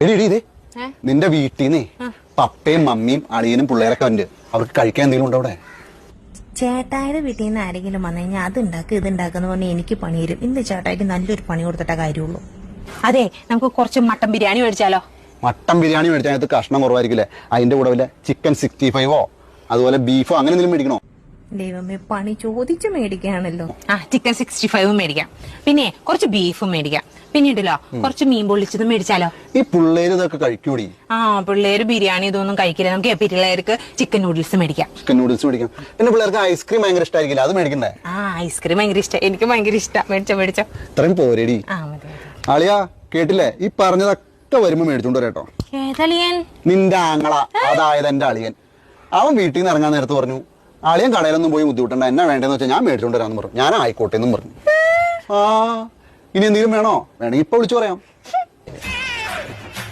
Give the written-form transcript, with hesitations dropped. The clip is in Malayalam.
എടി നിന്റെ വീട്ടിൽ നിന്നേ പപ്പയും മമ്മിയും അളിയനും പിള്ളേരൊക്കെ ഉണ്ട്. അവർക്ക് കഴിക്കാൻ എന്തെങ്കിലും ഉണ്ടോ അവിടെ? ചേട്ടായുടെ വീട്ടിൽ നിന്ന് ആരെങ്കിലും വന്നു കഴിഞ്ഞാൽ അത് ഉണ്ടാക്കുക ഇത് ഉണ്ടാക്കുന്ന പറഞ്ഞാൽ എനിക്ക് പണി തരും. ഇന്ന് ചേട്ടായിക്ക് നല്ലൊരു പണി കൊടുത്തിട്ട കാര്യമുള്ളൂ. അതെ, നമുക്ക് കുറച്ച് മട്ടൻ ബിരിയാണി മേടിച്ചാലോ? മട്ടൻ ബിരിയാണി മേടിച്ചാൽ കഷ്ണം കുറവായിരിക്കില്ലേ? അതിന്റെ കൂടെ വല്ല ചിക്കൻ 65 അതുപോലെ ബീഫോ അങ്ങനെ എന്തെങ്കിലും മേടിക്കണോ? ദൈവമേ, പണി ചോദിച്ചു മേടിക്കുകയാണല്ലോ. ചിക്കൻ 65 മേടിക്കാം, പിന്നെ കുറച്ച് ബീഫും മേടിക്കാം, പിന്നീടല്ലോ കുറച്ച് മീൻ പൊള്ളിച്ചതും മേടിച്ചാലോ? ഈ പിള്ളേര് ഇതൊക്കെ കഴിക്കൂടി? പിള്ളേര് ബിരിയാണി ഇതൊന്നും കഴിക്കില്ല. നമുക്ക് പിള്ളേർക്ക് ചിക്കൻ നൂഡിൽസ് മേടിക്കാം. ചിക്കൻ നൂഡിൽസ് മേടിക്കാം. പിന്നെ പിള്ളേർക്ക് ഐസ്ക്രീം ഭയങ്കര ഇഷ്ടമായിരിക്കില്ല, അത് മേടിക്കണ്ടേ? ഐസ്ക്രീം ഭയങ്കര ഇഷ്ടം, എനിക്ക് ഭയങ്കര ഇഷ്ടം. മേടിച്ചോ. ഇത്രയും പോരേടി. അളിയാ കേട്ടില്ലേ? ഈ പറഞ്ഞതൊക്കെ വരുമ്പോ മേടിച്ചോണ്ട് വരാട്ടോ. ഏതളിയൻ? നിന്റെ ആങ്ങള, അതായത് എന്റെ അളിയൻ. അവൻ വീട്ടിൽ നിന്ന് ഇറങ്ങാൻ നേരത്ത് പറഞ്ഞു, അളിയൻ കടയിലൊന്നും പോയി ബുദ്ധിമുട്ടണ്ട, എന്നാ വേണ്ടെന്ന് വെച്ചാൽ ഞാൻ മേടിച്ചോണ്ട് വരാന്ന് പറഞ്ഞു. ഞാൻ ആയിക്കോട്ടെ എന്നും പറഞ്ഞു. ഇനി എന്തെങ്കിലും വേണോ? വേണമെങ്കിൽ ഇപ്പൊ വിളിച്ചു പറയാം.